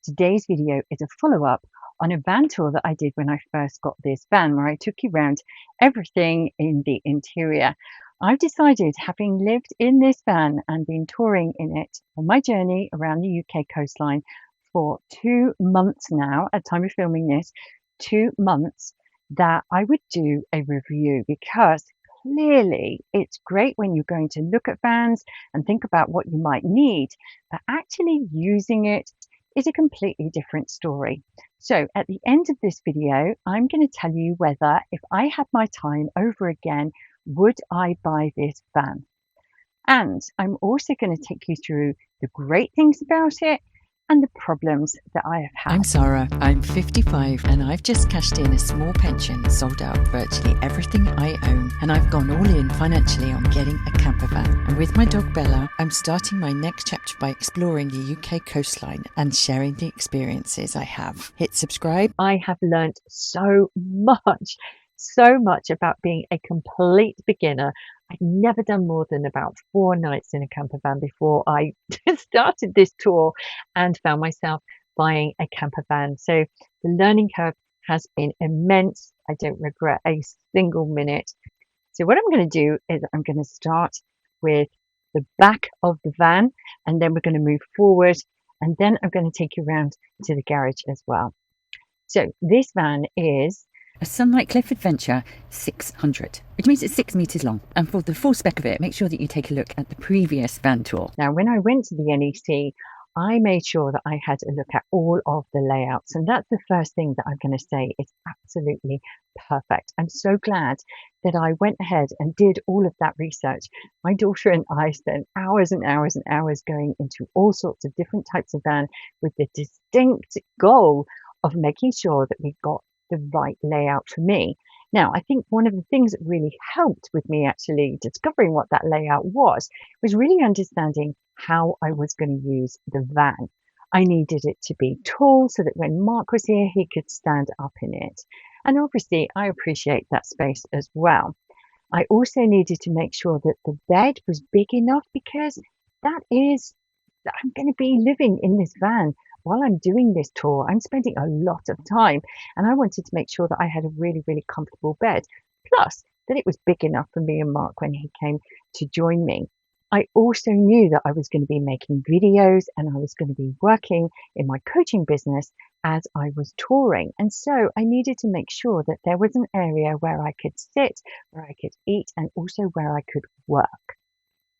Today's video is a follow-up on a van tour that I did when I first got this van, where I took you around everything in the interior. I've decided, having lived in this van and been touring in it on my journey around the UK coastline for 2 months now, at time of filming this, 2 months, that I would do a review, because clearly it's great when you're going to look at vans and think about what you might need, but actually using it is a completely different story. So at the end of this video, I'm going to tell you whether, if I had my time over again, would I buy this van? And I'm also going to take you through the great things about it and the problems that I have had. I'm Sarah, I'm 55 and I've just cashed in a small pension, sold out virtually everything I own, and I've gone all in financially on getting a camper van. And with my dog Bella, I'm starting my next chapter by exploring the UK coastline and sharing the experiences I have. Hit subscribe. I have learnt so much about being a complete beginner. I'd never done more than about 4 nights in a camper van before I started this tour and found myself buying a camper van. So the learning curve has been immense. I don't regret a single minute. So what I'm going to do is I'm going to start with the back of the van, and then we're going to move forward, and then I'm going to take you around to the garage as well. So this van is A Sunlight Cliff Adventure 600, which means it's 6 meters long. And for the full spec of it, make sure that you take a look at the previous van tour. Now, when I went to the NEC, I made sure that I had a look at all of the layouts. And that's the first thing that I'm going to say is absolutely perfect. I'm so glad that I went ahead and did all of that research. My daughter and I spent hours and hours and hours going into all sorts of different types of van with the distinct goal of making sure that we got the right layout for me. Now, I think one of the things that really helped with me actually discovering what that layout was really understanding how I was going to use the van. I needed it to be tall so that when Mark was here, he could stand up in it. And obviously, I appreciate that space as well. I also needed to make sure that the bed was big enough, because I'm going to be living in this van while I'm doing this tour. I'm spending a lot of time, and I wanted to make sure that I had a really, really comfortable bed, plus that it was big enough for me and Mark when he came to join me. I also knew that I was going to be making videos and I was going to be working in my coaching business as I was touring. And so I needed to make sure that there was an area where I could sit, where I could eat, and also where I could work.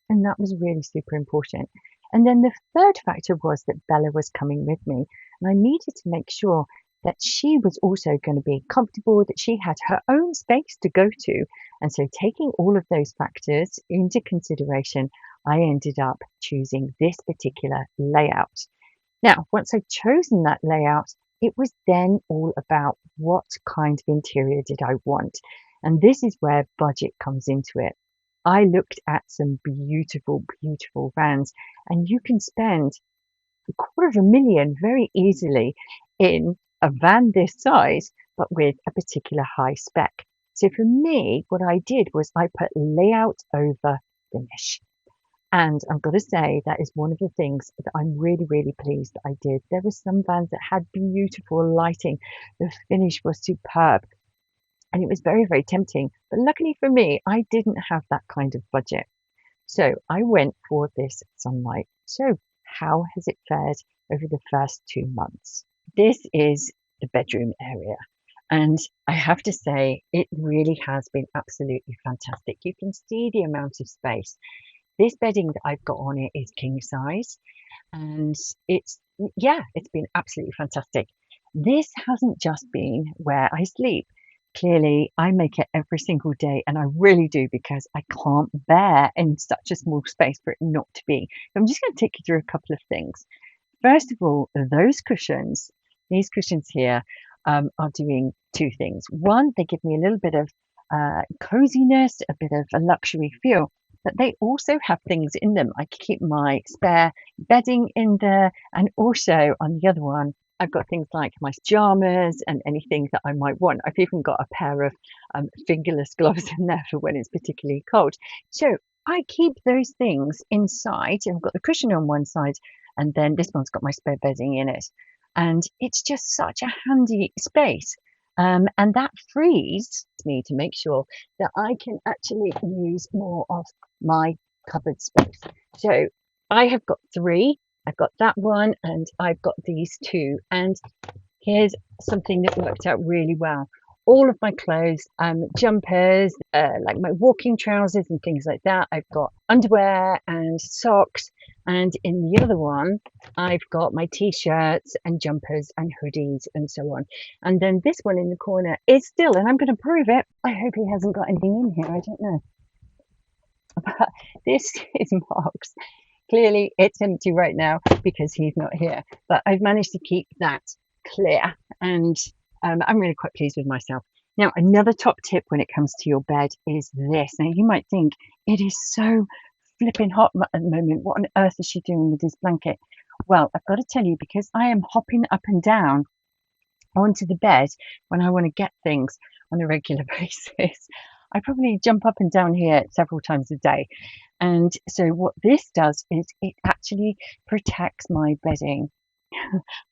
And that was really super important. And then the third factor was that Bella was coming with me, and I needed to make sure that she was also going to be comfortable, that she had her own space to go to. And so, taking all of those factors into consideration, I ended up choosing this particular layout. Now, once I'd chosen that layout, it was then all about what kind of interior did I want. And this is where budget comes into it. I looked at some beautiful, beautiful vans, and you can spend $250,000 very easily in a van this size, but with a particular high spec. So for me, what I did was I put layout over finish. And I've got to say, that is one of the things that I'm really, really pleased that I did. There were some vans that had beautiful lighting. The finish was superb. And it was very, very tempting. But luckily for me, I didn't have that kind of budget. So I went for this Sunlight. So how has it fared over the first 2 months? This is the bedroom area. And I have to say, it really has been absolutely fantastic. You can see the amount of space. This bedding that I've got on it is king size. And it's been absolutely fantastic. This hasn't just been where I sleep. Clearly, I make it every single day, and I really do, because I can't bear in such a small space for it not to be. So I'm just going to take you through a couple of things. First of all, these cushions here are doing 2 things. One, they give me a little bit of coziness, a bit of a luxury feel, but they also have things in them. I keep my spare bedding in there, and also on the other one, I've got things like my pajamas and anything that I might want. I've even got a pair of fingerless gloves in there for when it's particularly cold. So I keep those things inside. I've got the cushion on one side, and then this one's got my spare bedding in it. and it's just such a handy space. And that frees me to make sure that I can actually use more of my cupboard space. So I have got three. I've got that one and I've got these two. And here's something that worked out really well. All of my clothes, jumpers, like my walking trousers and things like that. I've got underwear and socks. And in the other one, I've got my t-shirts and jumpers and hoodies and so on. And then this one in the corner is still, and I'm going to prove it. I hope he hasn't got anything in here. I don't know. But this is Mark's. Clearly, it's empty right now because he's not here. But I've managed to keep that clear, and I'm really quite pleased with myself. Now, another top tip when it comes to your bed is this. Now, you might think it is so flipping hot at the moment. What on earth is she doing with this blanket? Well, I've got to tell you, because I am hopping up and down onto the bed when I want to get things on a regular basis. I probably jump up and down here several times a day. And so what this does is it actually protects my bedding.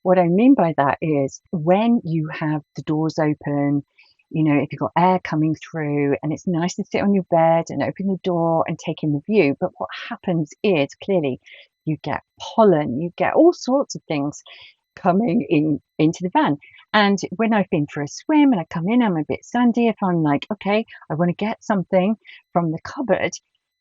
What I mean by that is when you have the doors open, you know, if you've got air coming through and it's nice to sit on your bed and open the door and take in the view. But what happens is clearly you get pollen, you get all sorts of things coming into the van. And when I've been for a swim and I come in, I'm a bit sandy. If I'm like, okay, I want to get something from the cupboard,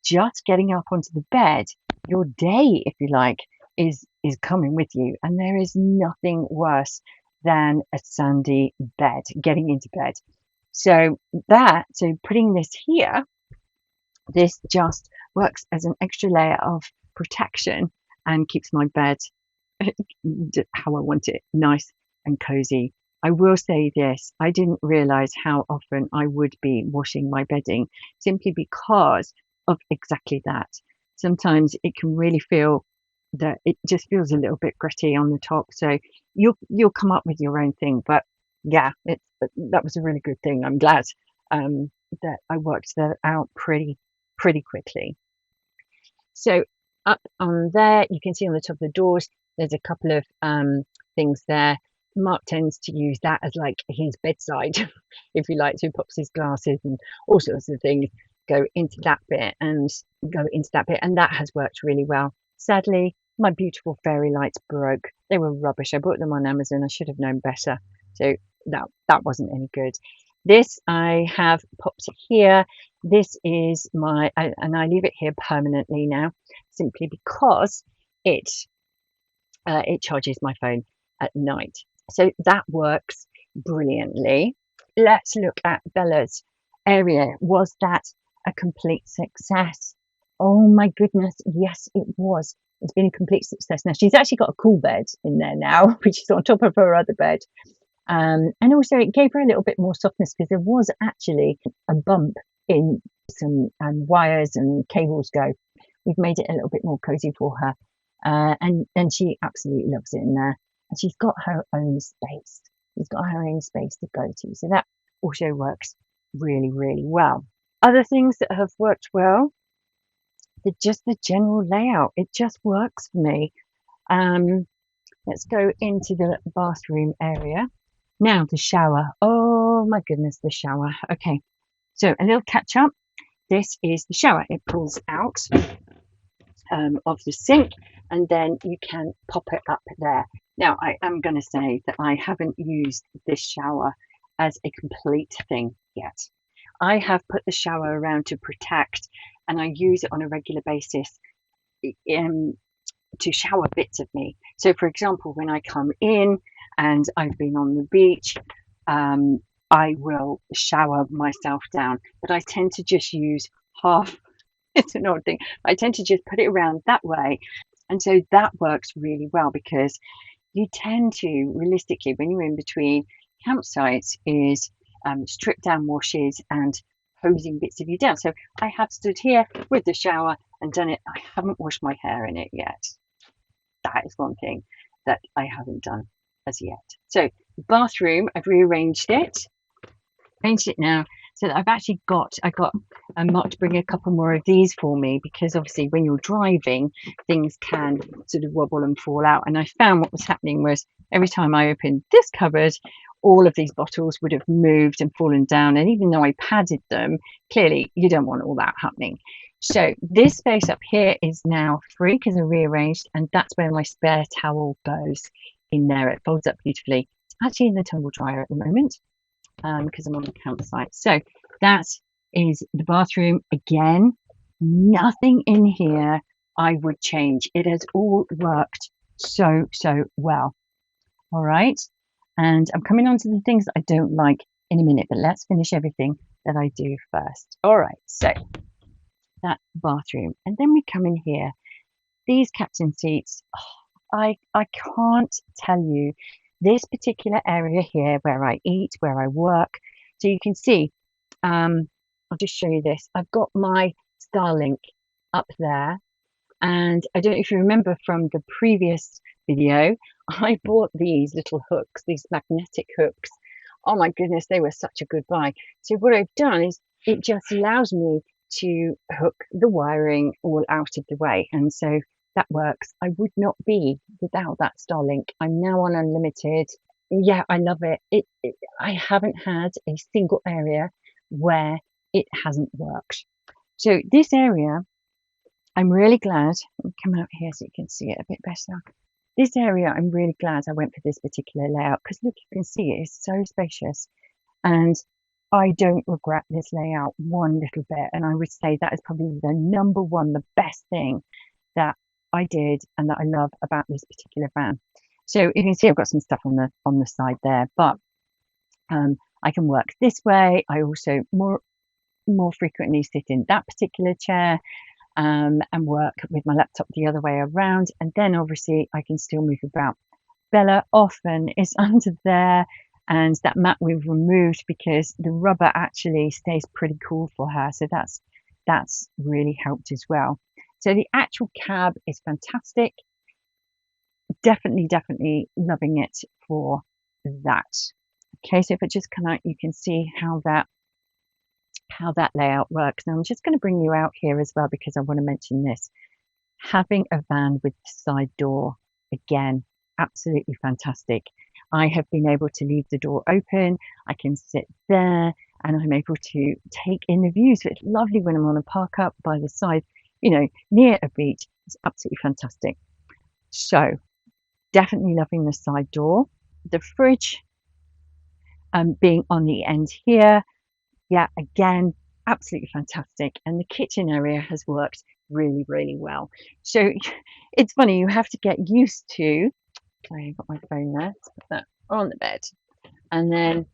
just getting up onto the bed, your day, if you like, is coming with you. And there is nothing worse than a sandy bed, getting into bed. So putting this here, this just works as an extra layer of protection and keeps my bed how I want it, nice and cozy. I will say this, I didn't realize how often I would be washing my bedding simply because of exactly that. Sometimes it can really feel that it just feels a little bit gritty on the top. So you'll come up with your own thing. But yeah, that was a really good thing. I'm glad that I worked that out pretty quickly. So up on there, you can see on the top of the doors, there's a couple of things there. Mark tends to use that as like his bedside, if you like, so he pops his glasses and all sorts of things go into that bit and that has worked really well. Sadly, my beautiful fairy lights broke. They were rubbish. I bought them on Amazon. I should have known better. So that wasn't any good. This I have popped here. This is and I leave it here permanently now, simply because it charges my phone at night. So that works brilliantly. Let's look at Bella's area. Was that a complete success? Oh my goodness, yes, it was. It's been a complete success. Now, she's actually got a cool bed in there now, which is on top of her other bed. And also it gave her a little bit more softness because there was actually a bump in some wires and cables go. We've made it a little bit more cozy for her. And she absolutely loves it in there. And she's got her own space. She's got her own space to go to. So that also works really, really well. Other things that have worked well, just the general layout. It just works for me. Let's go into the bathroom area. Now the shower. Oh my goodness, the shower. Okay, so a little catch up. This is the shower. It pulls out of the sink and then you can pop it up there. Now I am going to say that I haven't used this shower as a complete thing yet. I have put the shower around to protect and I use it on a regular basis to shower bits of me. So for example, when I come in and I've been on the beach, I will shower myself down, but I tend to just use half. It's an odd thing. I tend to just put it around that way. And so that works really well because you tend to, realistically, when you're in between campsites, is strip down washes and hosing bits of you down. So I have stood here with the shower and done it. I haven't washed my hair in it yet. That is one thing that I haven't done as yet. So the bathroom, I've rearranged it now. So that I got Mark to bring a couple more of these for me because obviously when you're driving, things can sort of wobble and fall out. And I found what was happening was every time I opened this cupboard, all of these bottles would have moved and fallen down. And even though I padded them, clearly you don't want all that happening. So this space up here is now free because I rearranged, and that's where my spare towel goes in there. It folds up beautifully. It's actually in the tumble dryer at the moment because I'm on the campsite. So that is the bathroom. Again, nothing in here I would change. It has all worked so well. All right. And I'm coming on to the things that I don't like in a minute, but let's finish everything that I do first. All right. So that's the bathroom. And then we come in here. These captain seats, I can't tell you this particular area here where I eat, where I work. So you can see, I'll just show you this. I've got my Starlink up there. And I don't know if you remember from the previous video, I bought these little hooks, these magnetic hooks. Oh my goodness, they were such a good buy. So what I've done is it just allows me to hook the wiring all out of the way. And so that works. I would not be without that Starlink. I'm now on unlimited. Yeah, I love it. I haven't had a single area where it hasn't worked. So this area, I'm really glad. Let me come out here so you can see it a bit better. This area, I'm really glad I went for this particular layout because look, you can see it is so spacious, and I don't regret this layout one little bit. And I would say that is probably the number one, the best thing that I did and that I love about this particular van. So you can see I've got some stuff on the side there, but I can work this way. I also more frequently sit in that particular chair. And work with my laptop the other way around, and then obviously I can still move about. Bella often is under there, and that mat we've removed because the rubber actually stays pretty cool for her, so that's really helped as well. So the actual cab is fantastic. Definitely loving it for that. Okay, so if I just come out, you can see how that layout works. Now I'm just going to bring you out here as well because I want to mention this. Having a van with the side door, again, absolutely fantastic. I have been able to leave the door open. I can sit there and I'm able to take in the view. So it's lovely when I'm on a park up by the side, you know, near a beach. It's absolutely fantastic. So definitely loving the side door. The fridge being on the end here. Yeah, again, absolutely fantastic. And the kitchen area has worked really well. So it's funny, you have to get used to, I've got my phone there, let's put that on the bed. And then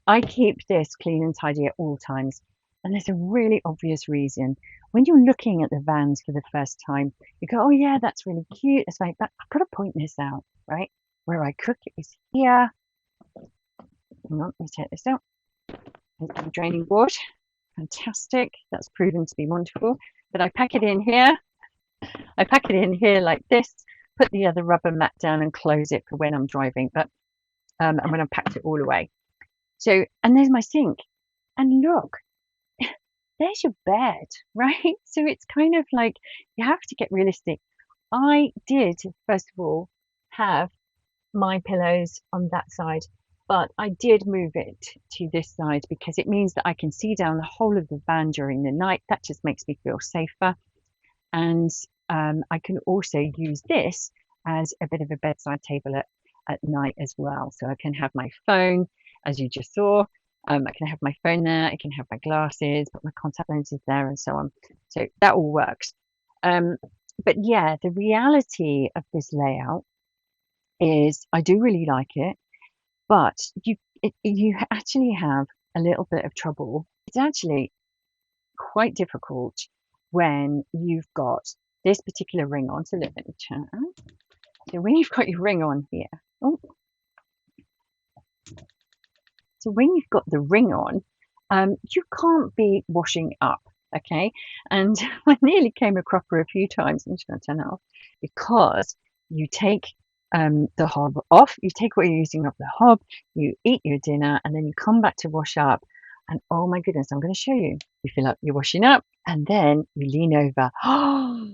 I keep this clean and tidy at all times. And there's a really obvious reason. When you're looking at the vans for the first time, you go, oh yeah, that's really cute. It's like, but I've got to point this out, right? Where I cook is here. Hang on, let me take this out. The draining board, fantastic. That's proven to be wonderful. But I pack it in here. I pack it in here like this. Put the other rubber mat down and close it for when I'm driving. But and when I've packed it all away. So, and there's my sink. And look, there's your bed, right? So it's kind of like you have to get realistic. I did first of all have my pillows on that side. But I did move it to this side because it means that I can see down the whole of the van during the night. That just makes me feel safer. And I can also use this as a bit of a bedside table at night as well. So I can have my phone, as you just saw. I can have my phone there. I can have my glasses, put my contact lenses there and so on. So that all works. But yeah, the reality of this layout is I do really like it. But you actually have a little bit of trouble. It's actually quite difficult when you've got this particular ring on. So let me turn. So when you've got your ring on here, so when you've got the ring on, you can't be washing up, okay? And I nearly came a cropper a few times. I'm just going to turn that off because you take the hob off, you take what you're using off the hob, you eat your dinner, and then you come back to wash up. And oh my goodness, I'm going to show you. You feel like you're washing up, and then you lean over. Oh,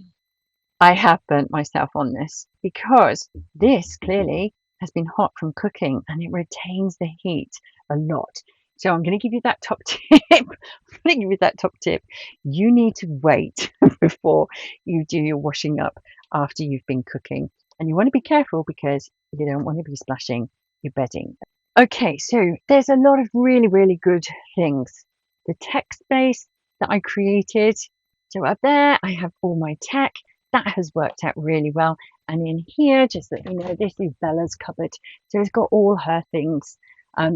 I have burnt myself on this because this clearly has been hot from cooking and it retains the heat a lot. So I'm going to give you that top tip. I'm going to give you that top tip. You need to wait before you do your washing up after you've been cooking. And you want to be careful because you don't want to be splashing your bedding. Okay, so there's a lot of really, really good things. The tech space that I created. So up there, I have all my tech. That has worked out really well. And in here, just so you know, this is Bella's cupboard. So it's got all her things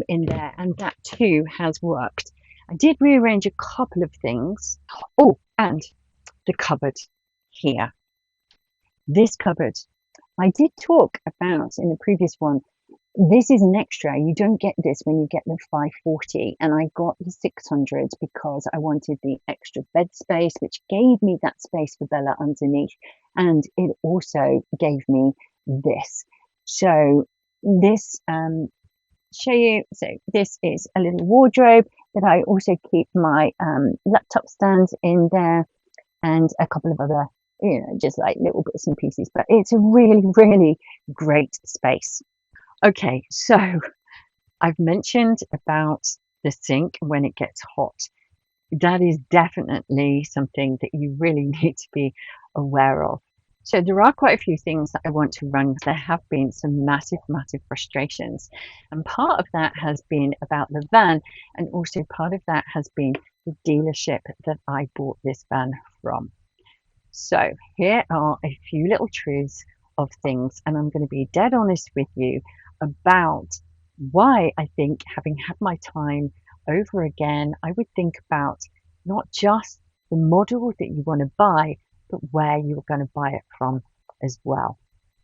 in there. And that too has worked. I did rearrange a couple of things. Oh, and the cupboard here. This cupboard. I did talk about in the previous one, this is an extra. You don't get this when you get the 540, and I got the 600 because I wanted the extra bed space, which gave me that space for Bella underneath, and it also gave me this. So this show you. So this is a little wardrobe that I also keep my laptop stand in there, and a couple of other, just like little bits and pieces. But it's a really, really great space. Okay, so I've mentioned about the sink when it gets hot. That is definitely something that you really need to be aware of. So there are quite a few things that I want to run. There have been some massive, massive frustrations. And part of that has been about the van. And also part of that has been the dealership that I bought this van from. So here are a few little truths of things. And I'm going to be dead honest with you about why I think, having had my time over again, I would think about not just the model that you want to buy, but where you're going to buy it from as well.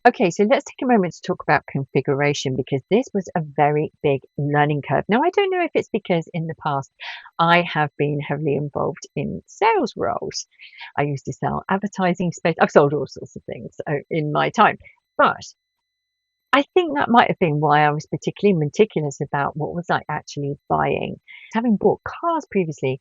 Okay, so let's take a moment to talk about configuration because this was a very big learning curve. Now, I don't know if it's because in the past I have been heavily involved in sales roles. I used to sell advertising space. I've sold all sorts of things in my time, but I think that might have been why I was particularly meticulous about what was I actually buying. Having bought cars previously,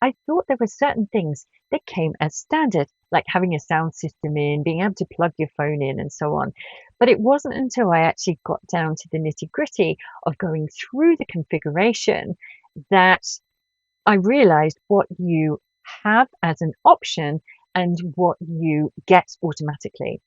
I thought there were certain things that came as standard, like having a sound system in, being able to plug your phone in, and so on. But it wasn't until I actually got down to the nitty-gritty of going through the configuration that I realized what you have as an option and what you get automatically.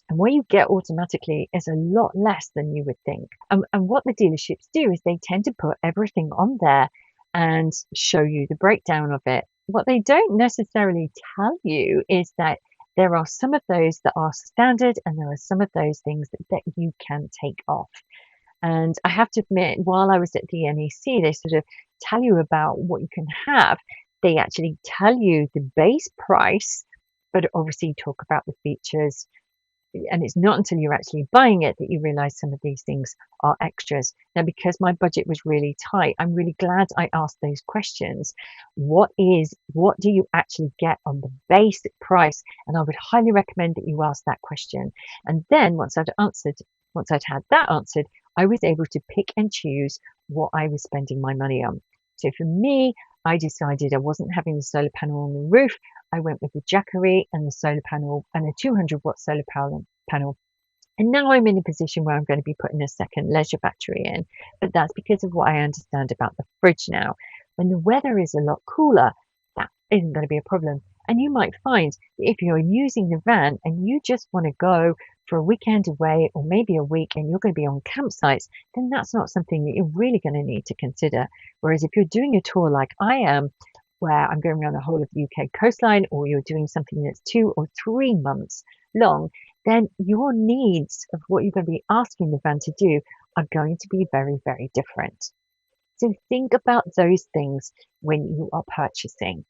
And what you get automatically is a lot less than you would think. And what the dealerships do is they tend to put everything on there and show you the breakdown of it. What they don't necessarily tell you is that there are some of those that are standard and there are some of those things that you can take off. And I have to admit, while I was at the NEC, they sort of tell you about what you can have. They actually tell you the base price, but obviously talk about the features. And it's not until you're actually buying it that you realize some of these things are extras. Now, because my budget was really tight, I'm really glad I asked those questions. What do you actually get on the basic price? And I would highly recommend that you ask that question. And then once I'd had that answered, I was able to pick and choose what I was spending my money on. So for me, I decided I wasn't having the solar panel on the roof. I went with the Jackery and the solar panel and a 200-watt solar panel. And now I'm in a position where I'm going to be putting a second leisure battery in. But that's because of what I understand about the fridge now. When the weather is a lot cooler, that isn't going to be a problem. And you might find that if you're using the van and you just want to go for a weekend away or maybe a week and you're going to be on campsites, then that's not something that you're really going to need to consider. Whereas if you're doing a tour like I am, where I'm going around the whole of the UK coastline, or you're doing something that's 2 or 3 months long, then your needs of what you're going to be asking the van to do are going to be very, very different. So think about those things when you are purchasing.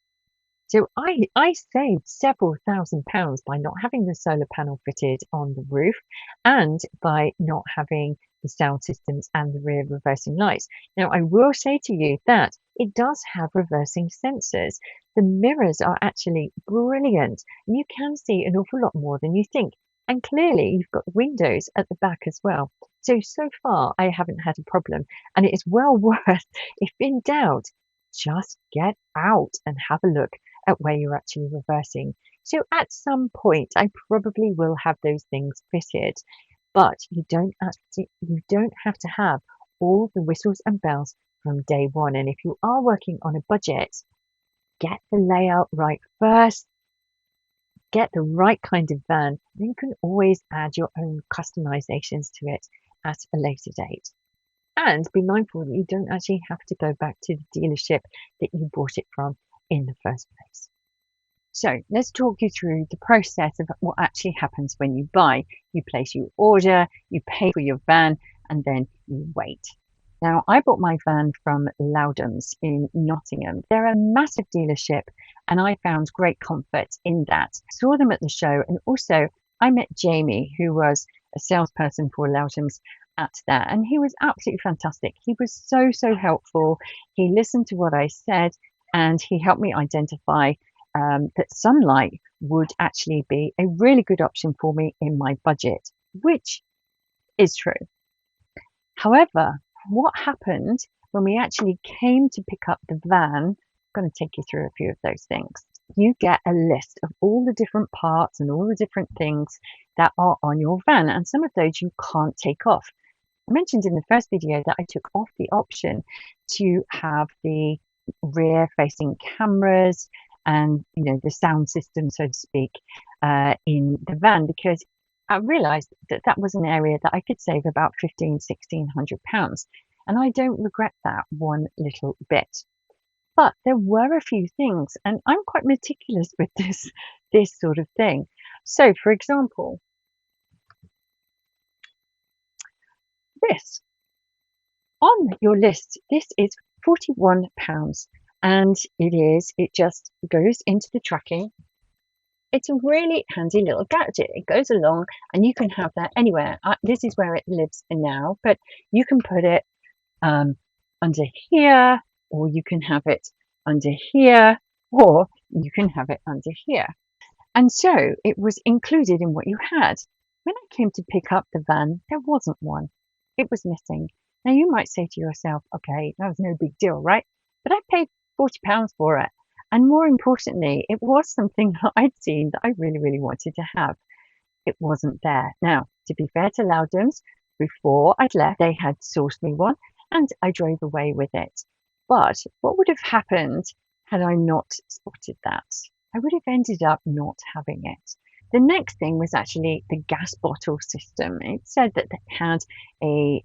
So I saved several £1,000s by not having the solar panel fitted on the roof and by not having the sound systems and the rear reversing lights. Now, I will say to you that it does have reversing sensors. The mirrors are actually brilliant and you can see an awful lot more than you think. And clearly you've got windows at the back as well. So far I haven't had a problem, and it is well worth, if in doubt, just get out and have a look at where you're actually reversing. So at some point, I probably will have those things fitted. But you don't have to have all the whistles and bells from day one. And if you are working on a budget, get the layout right first, get the right kind of van, then you can always add your own customizations to it at a later date. And be mindful that you don't actually have to go back to the dealership that you bought it from in the first place. So let's talk you through the process of what actually happens when you buy. You place your order, you pay for your van, and then you wait. Now, I bought my van from Loudons in Nottingham. They're a massive dealership, and I found great comfort in that. Saw them at the show, and also I met Jamie, who was a salesperson for Loudons at that, and he was absolutely fantastic. He was so helpful. He listened to what I said, and he helped me identify that sunlight would actually be a really good option for me in my budget, which is true. However, what happened when we actually came to pick up the van, I'm going to take you through a few of those things. You get a list of all the different parts and all the different things that are on your van, and some of those you can't take off. I mentioned in the first video that I took off the option to have the rear facing cameras and the sound system, so to speak, in the van, because I realized that that was an area that I could save about £1,600, and I don't regret that one little bit. But there were a few things, and I'm quite meticulous with this sort of thing. So, for example, this on your list, this is £41, and it just goes into the tracking. It's a really handy little gadget. It goes along, and you can have that anywhere. This is where it lives now, but you can put it under here, or you can have it under here, or you can have it under here. And so it was included in what you had. When I came to pick up the van, there wasn't one. It was missing. Now you might say to yourself, okay, that was no big deal, right? But I paid £40 for it. And more importantly, it was something that I'd seen that I really wanted to have. It wasn't there. Now, to be fair to Loudons, before I'd left, they had sourced me one, and I drove away with it. But what would have happened had I not spotted that? I would have ended up not having it. The next thing was actually the gas bottle system. It said that it had a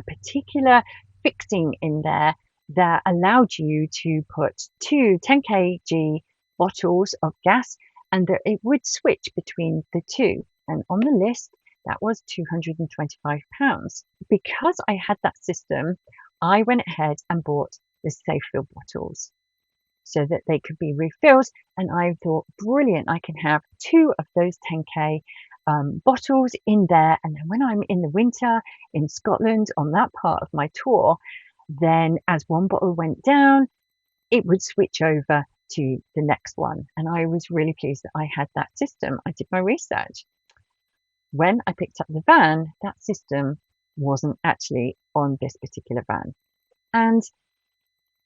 particular fixing in there that allowed you to put two 10 kg bottles of gas, and that it would switch between the two. And on the list, that was £225. Because I had that system, I went ahead and bought the safe fill bottles so that they could be refilled. And I thought, brilliant, I can have two of those 10k bottles in there. And then when I'm in the winter in Scotland on that part of my tour, then as one bottle went down, it would switch over to the next one. And I was really pleased that I had that system. I did my research. When I picked up the van, that system wasn't actually on this particular van. And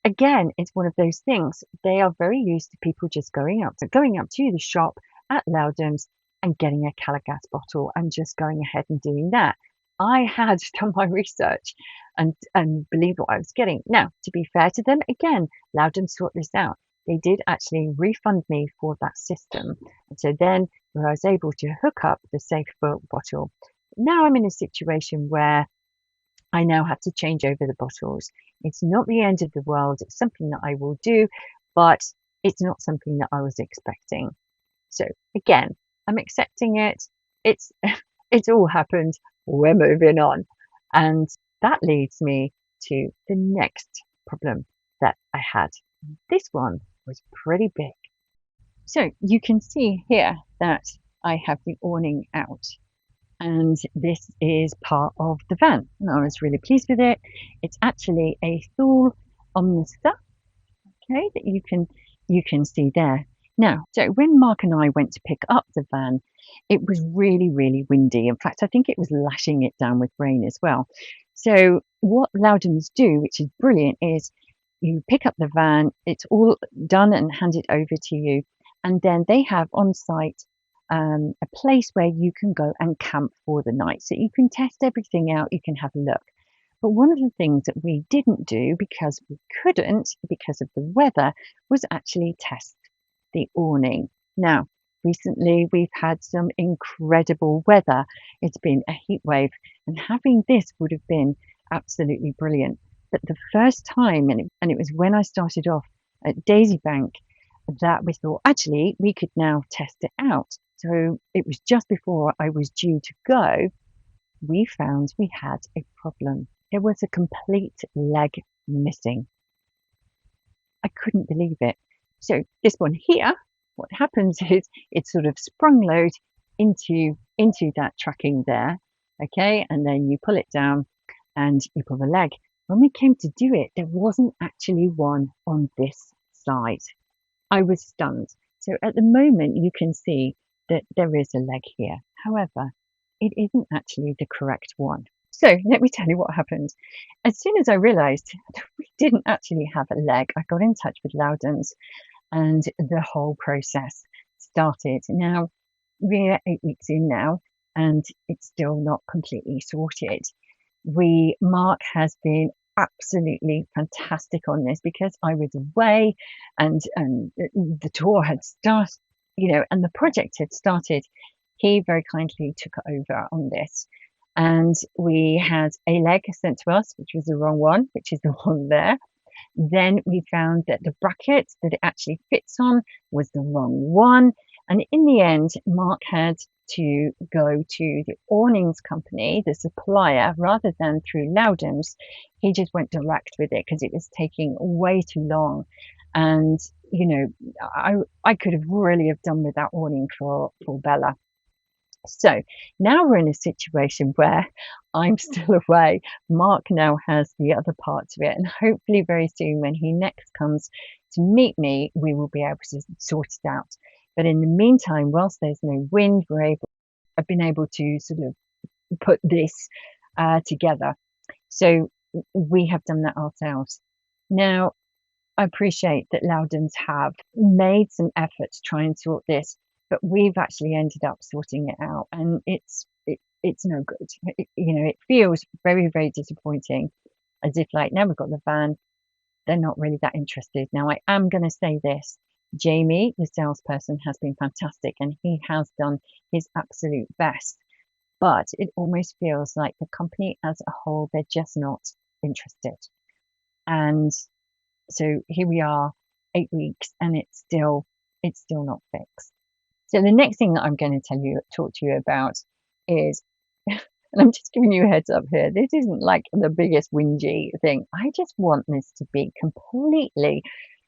again, it's one of those things. They are very used to people just going up to the shop at Loudons and getting a Calagas bottle and just going ahead and doing that. I had done my research and believed what I was getting. Now, to be fair to them, again, Loudon sorted this out. They did actually refund me for that system. And so then I was able to hook up the safe fill bottle. Now I'm in a situation where I now have to change over the bottles. It's not the end of the world. It's something that I will do, but it's not something that I was expecting. So again, I'm accepting it. It's all happened. We're moving on. And that leads me to the next problem that I had. This one was pretty big. So you can see here that I have the awning out, and this is part of the van. And I was really pleased with it. It's actually a Thule Omnister, okay, that you can see there. Now, so when Mark and I went to pick up the van, it was really windy. In fact, I think it was lashing it down with rain as well. So what Loudons do, which is brilliant, is you pick up the van, it's all done and handed over to you, and then they have on site a place where you can go and camp for the night. So you can test everything out, you can have a look. But one of the things that we didn't do because we couldn't, because of the weather, was actually test the awning. Now, recently we've had some incredible weather. It's been a heat wave, and having this would have been absolutely brilliant. But the first time, and it was when I started off at Daisy Bank, that we thought actually we could now test it out. So it was just before I was due to go, we found we had a problem. There was a complete leg missing. I couldn't believe it. So this one here, what happens is it sort of sprung load into that tracking there, okay, and then you pull it down and you pull the leg. When we came to do it, there wasn't actually one on this side. I was stunned. So at the moment you can see that there is a leg here. However, it isn't actually the correct one. So let me tell you what happened. As soon as I realised we didn't actually have a leg, I got in touch with Loudons and the whole process started. Now, we're 8 weeks in now and it's still not completely sorted. Mark has been absolutely fantastic on this because I was away and the tour had started, and the project had started. He very kindly took over on this. And we had a leg sent to us, which was the wrong one, which is the one there. Then we found that the bracket that it actually fits on was the wrong one. And in the end, Mark had to go to the awnings company, the supplier, rather than through Loudons. He just went direct with it because it was taking way too long. And, I could have really have done with that awning for Bella. So now we're in a situation where I'm still away. Mark now has the other parts of it, and hopefully very soon when he next comes to meet me, we will be able to sort it out. But in the meantime, whilst there's no wind, I've been able to sort of put this together. So we have done that ourselves. Now, I appreciate that Loudons have made some effort to try and sort this, but we've actually ended up sorting it out, and it's no good. It feels very, very disappointing, as if like now we've got the van, they're not really that interested. Now I am going to say this: Jamie, the salesperson, has been fantastic, and he has done his absolute best. But it almost feels like the company as a whole, they're just not interested. And so here we are, 8 weeks, and it's still not fixed. So the next thing that I'm going to talk to you about is, and I'm just giving you a heads up here, this isn't like the biggest whingy thing. I just want this to be completely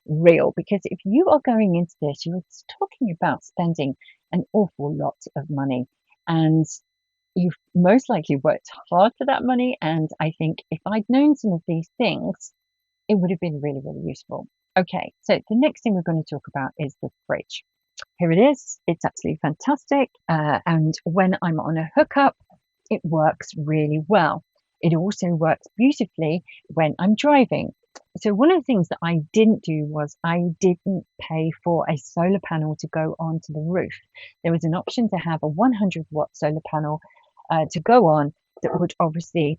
real, because if you are going into this, you're talking about spending an awful lot of money, and you've most likely worked hard for that money. And I think if I'd known some of these things, it would have been really, really useful. Okay, so the next thing we're going to talk about is the fridge. Here it is. It's absolutely fantastic. And when I'm on a hookup, it works really well. It also works beautifully when I'm driving. So one of the things that I didn't do was I didn't pay for a solar panel to go onto the roof. There was an option to have a 100-watt solar panel to go on that would obviously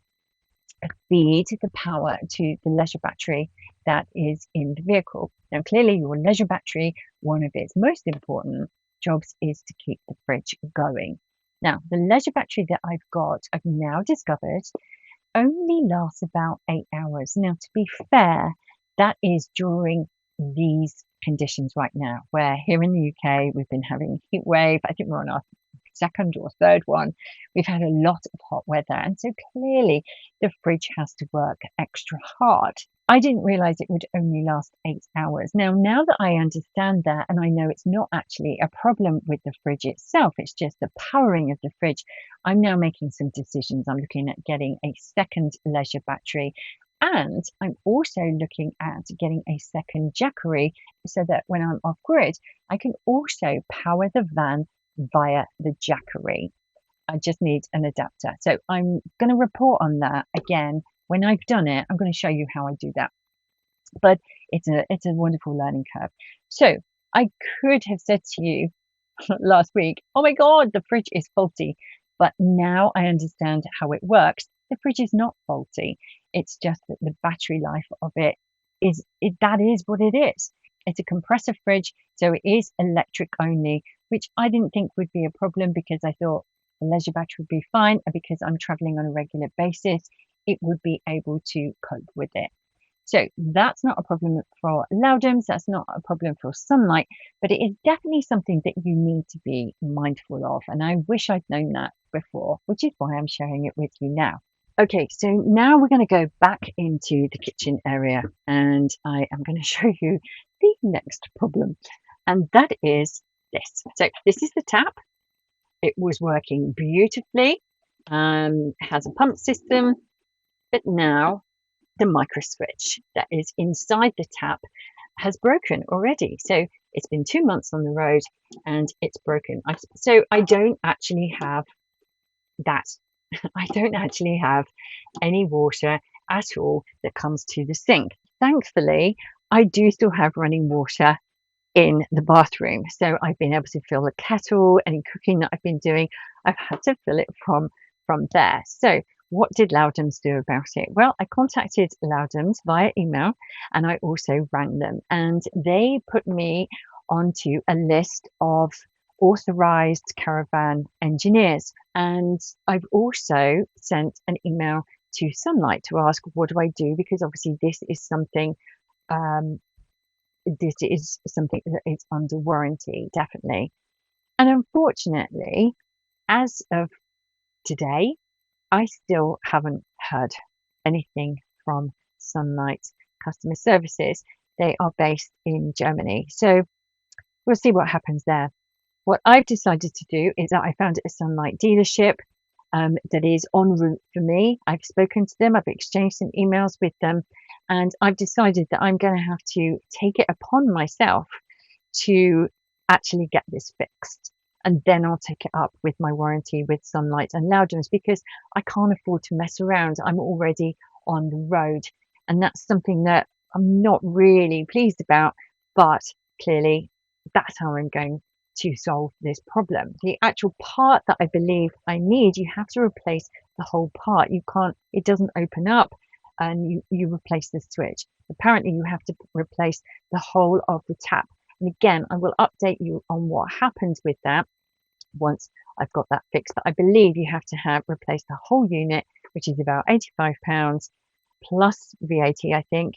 feed the power to the leisure battery that is in the vehicle. Now, clearly your leisure battery, one of its most important jobs is to keep the fridge going. Now, the leisure battery that I've now discovered only lasts about 8 hours. Now, to be fair, that is during these conditions right now, where here in the UK, we've been having a heat wave. I think we're on our second or third one. We've had a lot of hot weather, and so clearly the fridge has to work extra hard. I didn't realize it would only last 8 hours. Now that I understand that, and I know it's not actually a problem with the fridge itself, it's just the powering of the fridge, I'm now making some decisions. I'm looking at getting a second leisure battery, and I'm also looking at getting a second Jackery so that when I'm off grid, I can also power the van via the Jackery. I just need an adapter. So I'm going to report on that again. When I've done it, I'm going to show you how I do that. But it's a wonderful learning curve. So I could have said to you, last week, oh my God, the fridge is faulty. But now I understand how it works. The fridge is not faulty. It's just that the battery life of it that is what it is. It's a compressor fridge, so it is electric only, which I didn't think would be a problem because I thought the leisure battery would be fine, and because I'm traveling on a regular basis, it would be able to cope with it. So that's not a problem for Loudons, that's not a problem for sunlight, but it is definitely something that you need to be mindful of. And I wish I'd known that before, which is why I'm sharing it with you now. Okay, so now we're going to go back into the kitchen area and I am going to show you the next problem. And that is this. So this is the tap. It was working beautifully, has a pump system, but now the micro switch that is inside the tap has broken already. So it's been 2 months on the road and it's broken. So I don't actually have that. I don't actually have any water at all that comes to the sink. Thankfully, I do still have running water in the bathroom. So I've been able to fill the kettle, any cooking that I've been doing, I've had to fill it from there. So what did Loudons do about it? Well, I contacted Loudons via email and I also rang them, and they put me onto a list of authorized caravan engineers. And I've also sent an email to Sunlight to ask, what do I do? Because obviously this is something that is under warranty, definitely. And unfortunately, as of today, I still haven't heard anything from Sunlight Customer Services. They are based in Germany. So we'll see what happens there. What I've decided to do is that I found a Sunlight dealership that is en route for me. I've spoken to them, I've exchanged some emails with them, and I've decided that I'm going to have to take it upon myself to actually get this fixed. And then I'll take it up with my warranty with Sunlight and Loudons, because I can't afford to mess around. I'm already on the road, and that's something that I'm not really pleased about, but clearly that's how I'm going to solve this problem. The actual part that I believe I need, you have to replace the whole part. You can't, it doesn't open up and you replace the switch. Apparently you have to replace the whole of the tap. And again, I will update you on what happens with that once I've got that fixed. But I believe you have to have replaced the whole unit, which is about £85 plus VAT, I think.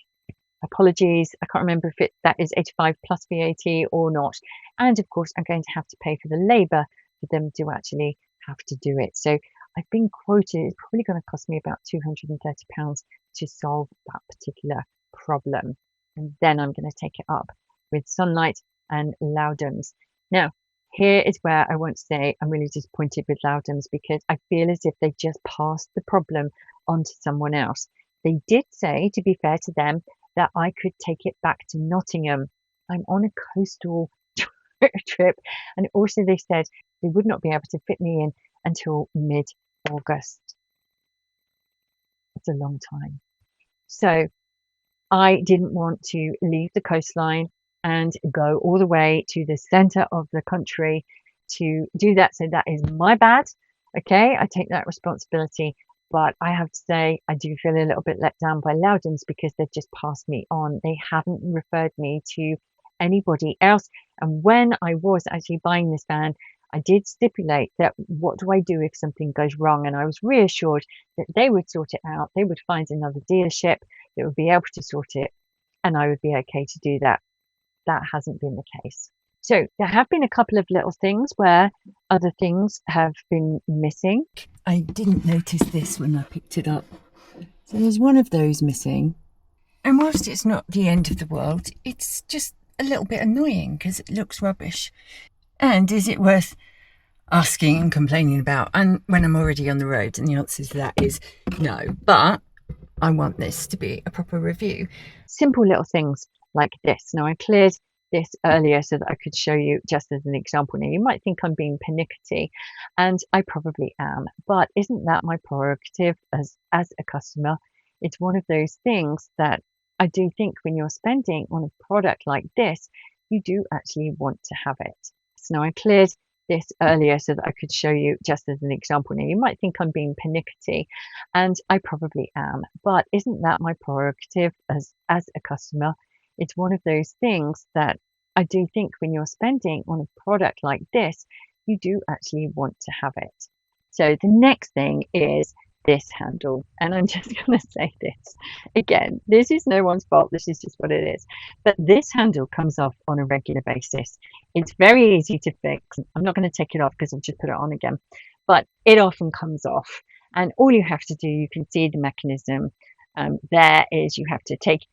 Apologies, I can't remember if that is 85 plus VAT or not. And of course, I'm going to have to pay for the labour for them to actually have to do it. So I've been quoted, it's probably going to cost me about £230 to solve that particular problem. And then I'm going to take it up with Sunlight and Loudons. Now, here is where I want to say I'm really disappointed with Loudons, because I feel as if they just passed the problem on to someone else. They did say, to be fair to them, that I could take it back to Nottingham. I'm on a coastal trip. And also they said they would not be able to fit me in until mid-August. It's a long time. So I didn't want to leave the coastline and go all the way to the center of the country to do that. So that is my bad. Okay, I take that responsibility. But I have to say, I do feel a little bit let down by Loudons, because they've just passed me on. They haven't referred me to anybody else. And when I was actually buying this van, I did stipulate that what do I do if something goes wrong? And I was reassured that they would sort it out. They would find another dealership that would be able to sort it, and I would be okay to do that. That hasn't been the case. So there have been a couple of little things where other things have been missing. I didn't notice this when I picked it up. So there's one of those missing. And whilst it's not the end of the world, it's just a little bit annoying because it looks rubbish. And is it worth asking and complaining about? And when I'm already on the road? And the answer to that is no. But I want this to be a proper review. Simple little things like this. Now, I cleared this earlier so that I could show you just as an example. Now, you might think I'm being pernickety, and I probably am, but isn't that my prerogative as a customer? It's one of those things that I do think when you're spending on a product like this, you do actually want to have it. nobs. Now, I cleared this earlier so that I could show you just as an example. Now, you might think I'm being pernickety, and I probably am, but isn't that my prerogative as a customer? It's one of those things that I do think when you're spending on a product like this, you do actually want to have it. So the next thing is this handle, and I'm just going to say this again, this is no one's fault, this is just what it is, but this handle comes off on a regular basis. It's very easy to fix. I'm not going to take it off because I've just put it on again, but it often comes off, and all you have to do, you can see the mechanism there is, you have to take,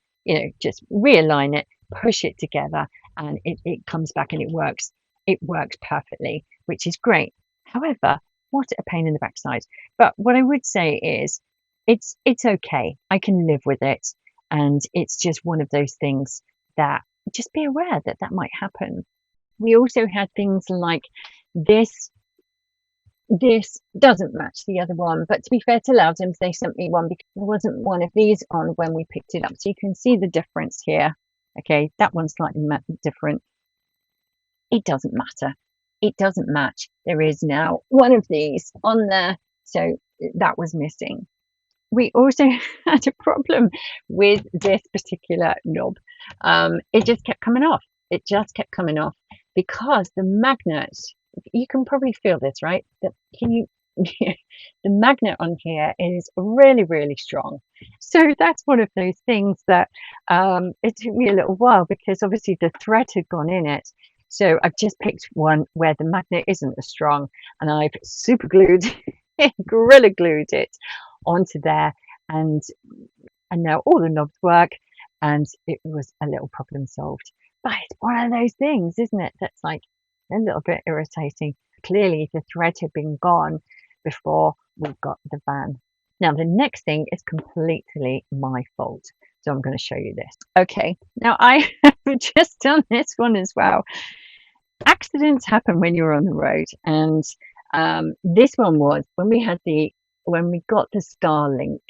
just realign it, push it together, and it comes back, and it works perfectly, which is great. However, what a pain in the backside. But what I would say is it's okay. I can live with it. And it's just one of those things that just be aware that that might happen. We also had things like this. This doesn't match the other one, but to be fair to Loudons, they sent me one because there wasn't one of these on when we picked it up. So you can see the difference here. Okay, that one's slightly different. It doesn't matter. It doesn't match. There is now one of these on there, so that was missing. We also had a problem with this particular knob. It just kept coming off. It just kept coming off because the magnet, you can probably feel this, right? The magnet on here is really, really strong. So that's one of those things that it took me a little while because obviously the thread had gone in it. So I've just picked one where the magnet isn't as strong, and I've super glued it, gorilla glued it onto there, and now all the knobs work, and it was a little problem solved. But it's one of those things, isn't it, that's like a little bit irritating. Clearly the thread had been gone before we got the van. Now the next thing is completely my fault, so I'm going to show you this. Okay, now I have just done this one as well. Accidents happen when you're on the road, and this one was when we got the Starlink.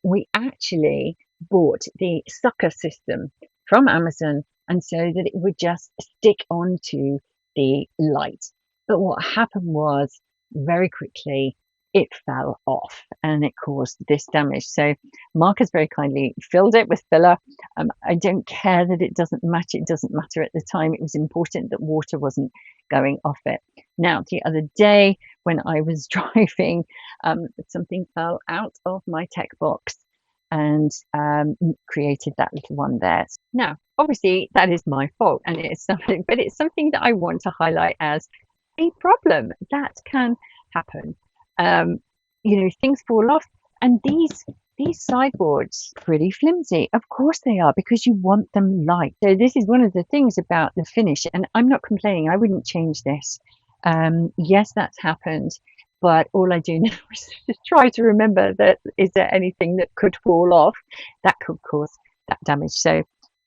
We actually bought the sucker system from Amazon, and so that it would just stick onto the light. But what happened was very quickly it fell off and it caused this damage. So Mark has very kindly filled it with filler. I don't care that it doesn't match. It doesn't matter at the time. It was important that water wasn't going off it. Now, the other day when I was driving, something fell out of my tech box and created that little one there. Now, obviously, that is my fault, and it's something, but it's something that I want to highlight as a problem that can happen. Things fall off, and these sideboards pretty flimsy. Of course they are, because you want them light. So this is one of the things about the finish, and I'm not complaining. I wouldn't change this. Yes, that's happened, but all I do now is just try to remember that is there anything that could fall off that could cause that damage. So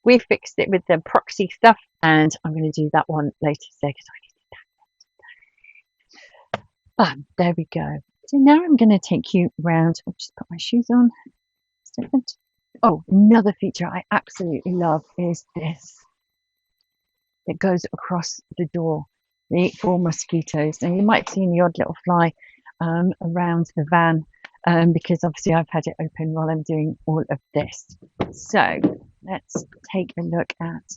we fixed it with the proxy stuff, and I'm going to do that one later today because I need that. But there we go. So now I'm going to take you round. I'll just put my shoes on. Oh, another feature I absolutely love is this that goes across the door. For mosquitoes. Now you might see the odd little fly around the van because obviously I've had it open while I'm doing all of this. So let's take a look at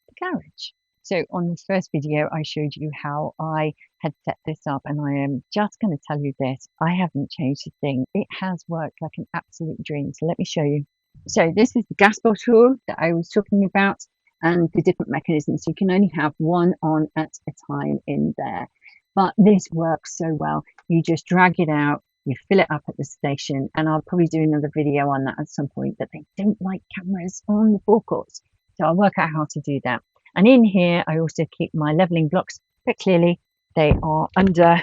the garage. So on the first video I showed you how I had set this up, and I am just going to tell you this, I haven't changed a thing. It has worked like an absolute dream. So let me show you. So this is the gas bottle that I was talking about, and the different mechanisms. So you can only have one on at a time in there. But this works so well. You just drag it out, you fill it up at the station, and I'll probably do another video on that at some point, that they don't like cameras on the forecourts. So I'll work out how to do that. And in here, I also keep my leveling blocks, but clearly they are under,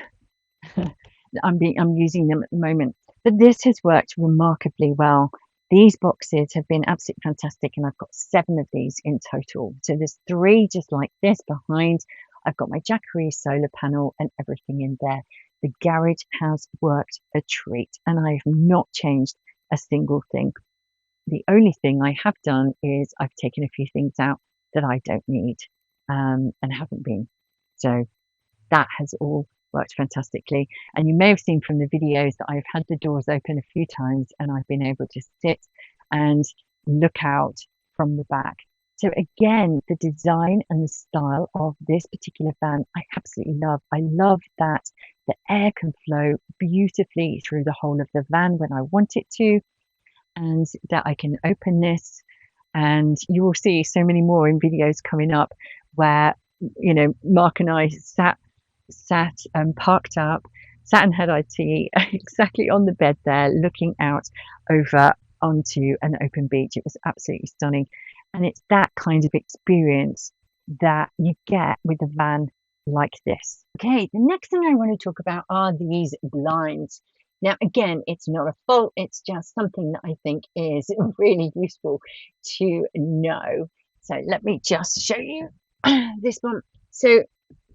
I'm using them at the moment. But this has worked remarkably well. These boxes have been absolutely fantastic, and I've got 7 of these in total. So there's 3 just like this behind. I've got my Jackery solar panel and everything in there. The garage has worked a treat, and I have not changed a single thing. The only thing I have done is I've taken a few things out that I don't need and haven't been So that has all worked fantastically. And you may have seen from the videos that I've had the doors open a few times and I've been able to sit and look out from the back. So again, the design and the style of this particular van, I absolutely love. I love that the air can flow beautifully through the whole of the van when I want it to, and that I can open this. And you will see so many more in videos coming up where, you know, Mark and I sat parked up, sat and had our tea exactly on the bed there, looking out over onto an open beach. It was absolutely stunning. And it's that kind of experience that you get with a van like this. Okay, the next thing I want to talk about are these blinds. Now, again, it's not a fault, it's just something that I think is really useful to know. So let me just show you this one. So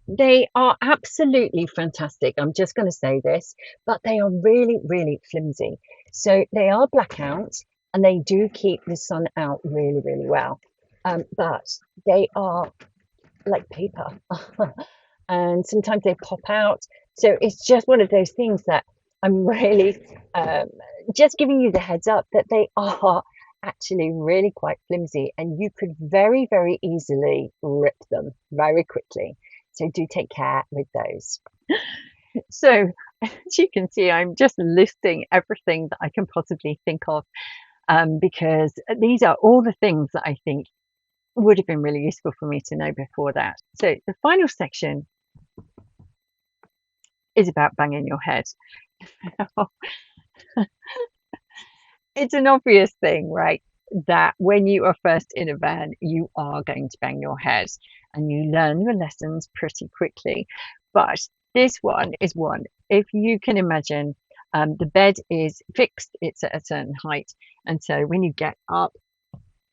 they are absolutely fantastic. I'm just going to say this, but they are really, really flimsy. So they are blackout and they do keep the sun out really, really well. But they are like paper and sometimes they pop out. So it's just one of those things that I'm really just giving you the heads up that they are actually really quite flimsy and you could very, very easily rip them very quickly. So do take care with those. So as you can see, I'm just listing everything that I can possibly think of because these are all the things that I think would have been really useful for me to know before that. So the final section is about banging your head. It's an obvious thing, right? That when you are first in a van, you are going to bang your head and you learn the lessons pretty quickly. But this one is one, if you can imagine, the bed is fixed, it's at a certain height. And so when you get up,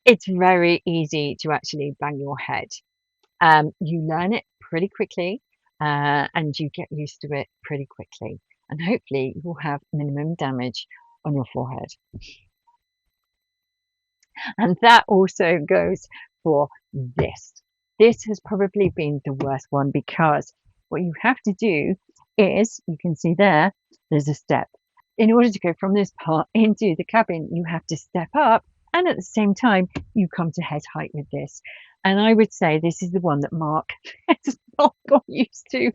it's very easy to actually bang your head. You learn it pretty quickly and you get used to it pretty quickly. And hopefully you will have minimum damage on your forehead. And that also goes for this. This has probably been the worst one because what you have to do is, you can see there's a step. In order to go from this part into the cabin, you have to step up and at the same time you come to head height with this. And I would say this is the one that Mark has not got used to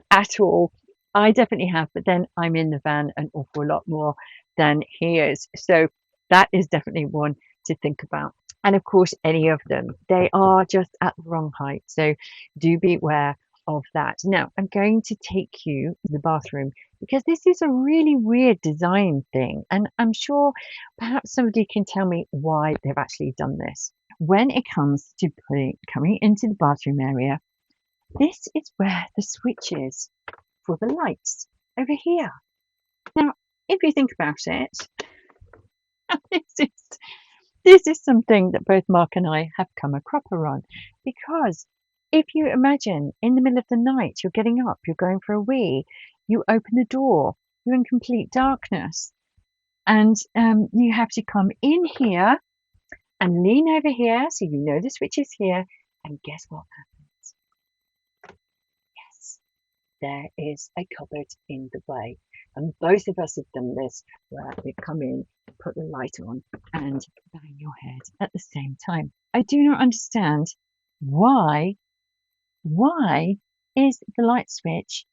at all. I definitely have, but then I'm in the van an awful lot more than he is. So that is definitely one to think about. And of course, any of them, they are just at the wrong height. So do be aware of that. Now, I'm going to take you to the bathroom because this is a really weird design thing. And I'm sure perhaps somebody can tell me why they've actually done this. When it comes to coming into the bathroom area, this is where the switch is for the lights over here. Now, if you think about it, this is something that both Mark and I have come a cropper on, because if you imagine in the middle of the night, you're getting up, you're going for a wee, you open the door, you're in complete darkness, and you have to come in here and lean over here so you know the switch is here, and guess what happens? Yes, there is a cupboard in the way. And both of us have done this where we come in, put the light on and bang your head at the same time. I do not understand why is the light switch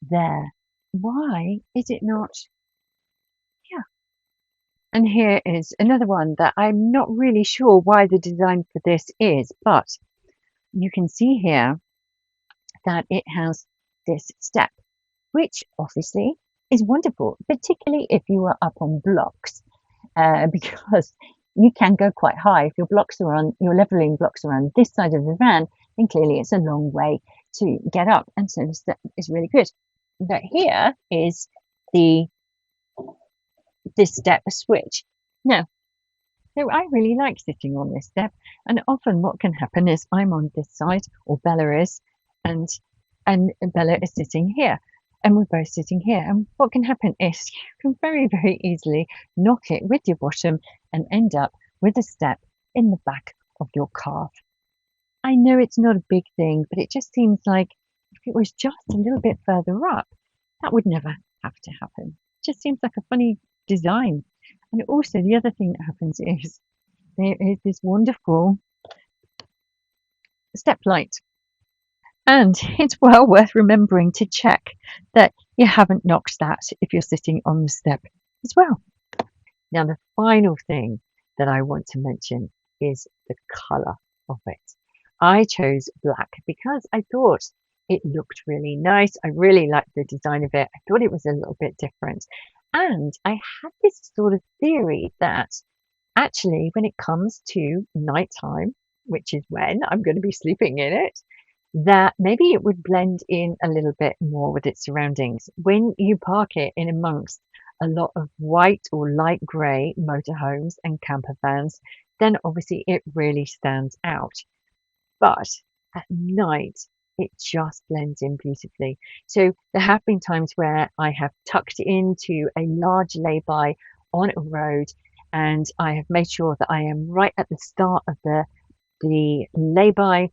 there? Why is it not here? And here is another one that I'm not really sure why the design for this is, but you can see here that it has this step, which obviously is wonderful, particularly if you are up on blocks, because you can go quite high. If your leveling blocks are on this side of the van, then clearly it's a long way to get up, and so the step is really good. But here is this step switch. Now, so I really like sitting on this step, and often what can happen is I'm on this side, or Bella is, and Bella is sitting here. And we're both sitting here. And what can happen is you can very, very easily knock it with your bottom and end up with a step in the back of your calf. I know it's not a big thing, but it just seems like if it was just a little bit further up, that would never have to happen. It just seems like a funny design. And also, the other thing that happens is there is this wonderful step light. And it's well worth remembering to check that you haven't knocked that if you're sitting on the step as well. Now, the final thing that I want to mention is the colour of it. I chose black because I thought it looked really nice. I really liked the design of it. I thought it was a little bit different. And I had this sort of theory that actually, when it comes to nighttime, which is when I'm going to be sleeping in it, that maybe it would blend in a little bit more with its surroundings. When you park it in amongst a lot of white or light grey motorhomes and camper vans, then obviously it really stands out. But at night, it just blends in beautifully. So there have been times where I have tucked into a large lay-by on a road, and I have made sure that I am right at the start of the lay-by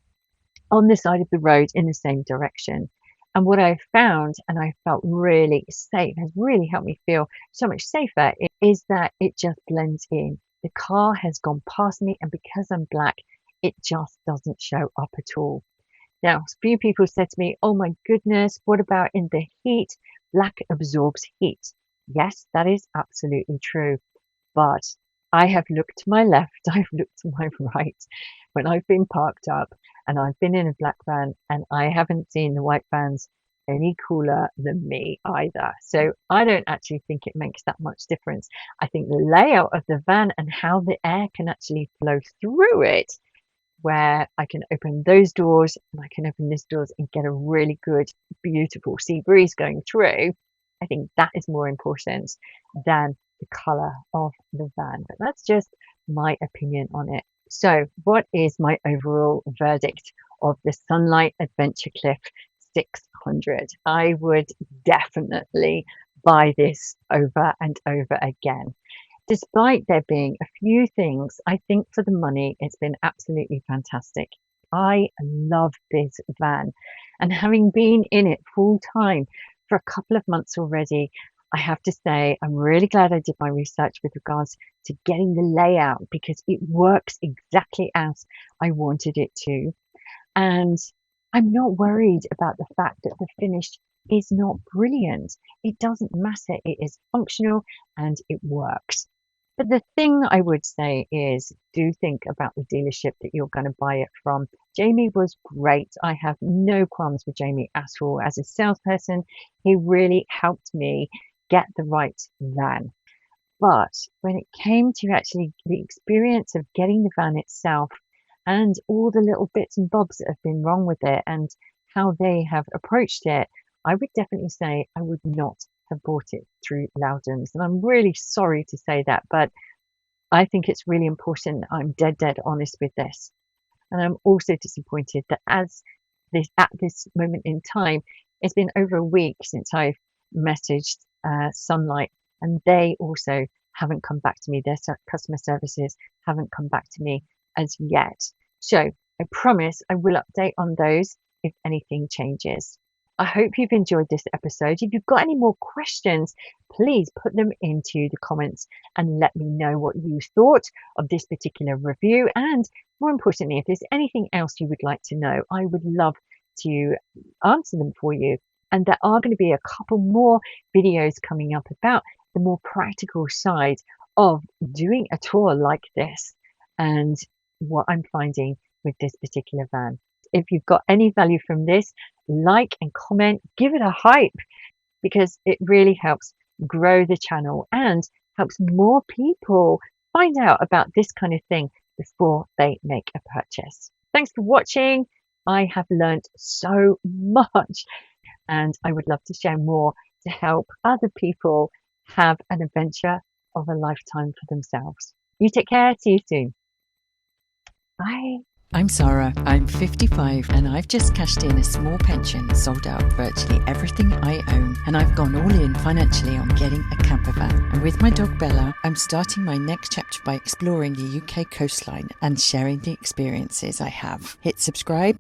on the side of the road in the same direction. And what I've found, and I felt really safe, has really helped me feel so much safer, is that it just blends in. The car has gone past me, and because I'm black, it just doesn't show up at all. Now, a few people said to me, oh my goodness, what about in the heat? Black absorbs heat. Yes, that is absolutely true. But I have looked to my left, I've looked to my right when I've been parked up and I've been in a black van, and I haven't seen the white vans any cooler than me either. So I don't actually think it makes that much difference. I think the layout of the van and how the air can actually flow through it, where I can open those doors and I can open this doors and get a really good, beautiful sea breeze going through, I think that is more important than the colour of the van. But that's just my opinion on it. So what is my overall verdict of the Sunlight Adventure Cliff 600? I would definitely buy this over and over again. Despite there being a few things, I think for the money, it's been absolutely fantastic. I love this van, and having been in it full time for a couple of months already, I have to say I'm really glad I did my research with regards to getting the layout, because it works exactly as I wanted it to. And I'm not worried about the fact that the finish is not brilliant. It doesn't matter. It is functional and it works. But the thing I would say is, do think about the dealership that you're going to buy it from. Jamie was great. I have no qualms with Jamie at all. As a salesperson, he really helped me get the right van. But when it came to actually the experience of getting the van itself and all the little bits and bobs that have been wrong with it and how they have approached it, I would definitely say I would not have bought it through Loudons. And I'm really sorry to say that, but I think it's really important that I'm dead honest with this. And I'm also disappointed that at this moment in time, it's been over a week since I've messaged Sunlight, and they also haven't come back to me. Their customer services haven't come back to me as yet. So I promise I will update on those if anything changes. I hope you've enjoyed this episode. If you've got any more questions, please put them into the comments and let me know what you thought of this particular review. And more importantly, if there's anything else you would like to know, I would love to answer them for you. And there are going to be a couple more videos coming up about the more practical side of doing a tour like this and what I'm finding with this particular van. If you've got any value from this, like and comment, give it a hype, because it really helps grow the channel and helps more people find out about this kind of thing before they make a purchase. Thanks for watching. I have learned so much, and I would love to share more to help other people have an adventure of a lifetime for themselves. You take care. See you soon. Bye. I'm Sarah, I'm 55 and I've just cashed in a small pension, sold out virtually everything I own, and I've gone all in financially on getting a camper van. And with my dog Bella, I'm starting my next chapter by exploring the UK coastline and sharing the experiences I have. Hit subscribe